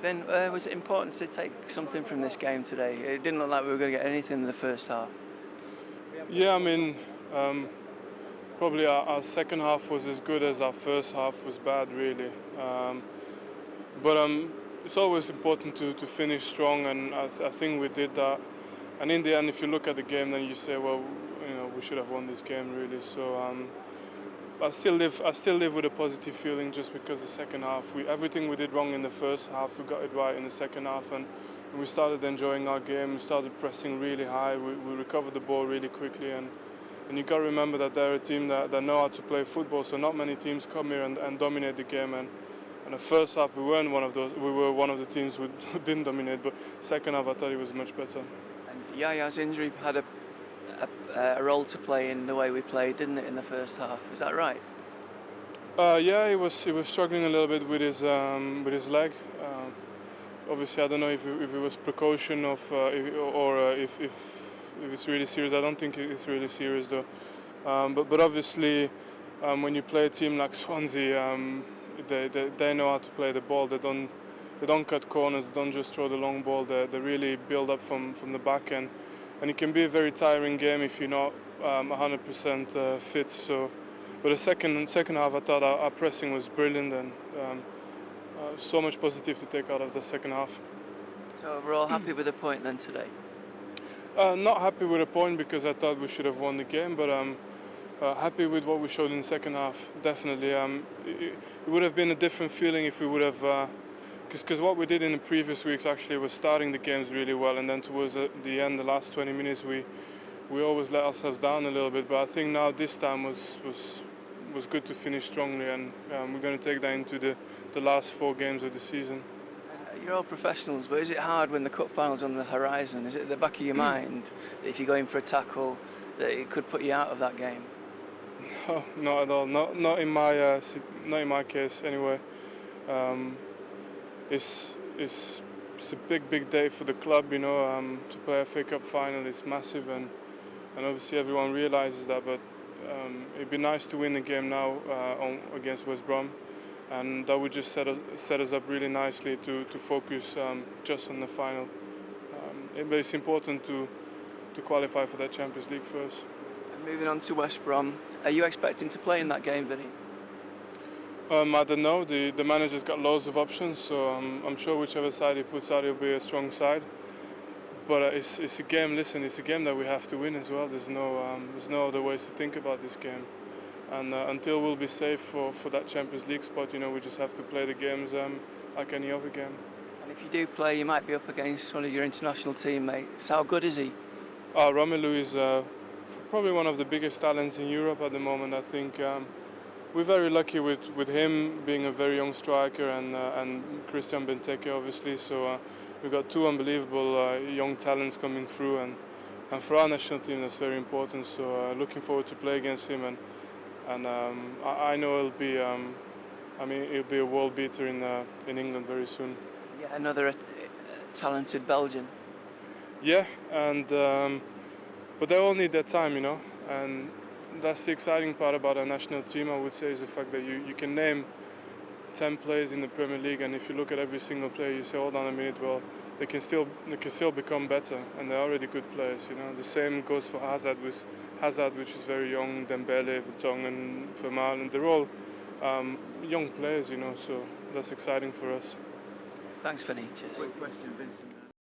Then was it important to take something from this game today? It didn't look like we were going to get anything in the first half. Yeah, I mean, probably our second half was as good as our first half was bad, really. But it's always important to finish strong, and I think we did that. And in the end, if you look at the game, then you say, well, we should have won this game, really. So I still live with a positive feeling, just because the second half, everything we did wrong in the first half, we got it right in the second half, and we started enjoying our game. We started pressing really high. We recovered the ball really quickly, and you got to remember that they're a team that know how to play football. So not many teams come here and dominate the game. And in the first half, we weren't one of those. We were one of the teams who didn't dominate. But second half, I thought it was much better. And Yaya's injury had a role to play in the way we played, didn't it, in the first half? Is that right? Yeah, he was struggling a little bit with his leg. Obviously, I don't know if it was precaution or if it's really serious. I don't think it's really serious though. But obviously, when you play a team like Swansea, they know how to play the ball. They don't cut corners. They don't just throw the long ball. They really build up from the back end, and it can be a very tiring game if you're not 100% fit. So, but the second half, I thought our pressing was brilliant, and so much positive to take out of the second half. So we're all happy with the point then today? Not happy with the point, because I thought we should have won the game, but happy with what we showed in the second half. Definitely, it would have been a different feeling if we would have, because what we did in the previous weeks actually was starting the games really well, and then towards the end, the last 20 minutes, we always let ourselves down a little bit. But I think now this time was good to finish strongly, and we're going to take that into the last 4 games of the season. You're all professionals, but is it hard when the cup final's on the horizon? Is it at the back of your mind that if you go in for a tackle, that it could put you out of that game? No, not at all. Not in my case anyway. It's a big day for the club, to play a FA Cup final is massive, and obviously everyone realises that. But it'd be nice to win the game now against West Brom, and that would just set us up really nicely to focus just on the final. But it's important to qualify for that Champions League first. And moving on to West Brom, are you expecting to play in that game, Vinny? I don't know. The manager's got loads of options, so I'm sure whichever side he puts out, it'll be a strong side. But it's a game. Listen, it's a game that we have to win as well. There's no other ways to think about this game. And until we'll be safe for that Champions League spot, we just have to play the games like any other game. And if you do play, you might be up against one of your international teammates. How good is he? Romelu is probably one of the biggest talents in Europe at the moment. I think we're very lucky with him being a very young striker, and Christian Benteke obviously. So we've got 2 unbelievable young talents coming through, and for our national team that's very important. So looking forward to play against him, and I know it'll be a world beater in England very soon. Yeah, another talented Belgian. Yeah, and but they all need their time, and that's the exciting part about our national team, I would say, is the fact that you can name 10 players in the Premier League, and if you look at every single player, you say, hold on a minute, well, they can still become better, and they're already good players. The same goes for Hazard, which is very young, Dembele, Vertonghen, Vermaelen, they're all young players, so that's exciting for us. Thanks, Vinny. Cheers. Quick question, Vincent.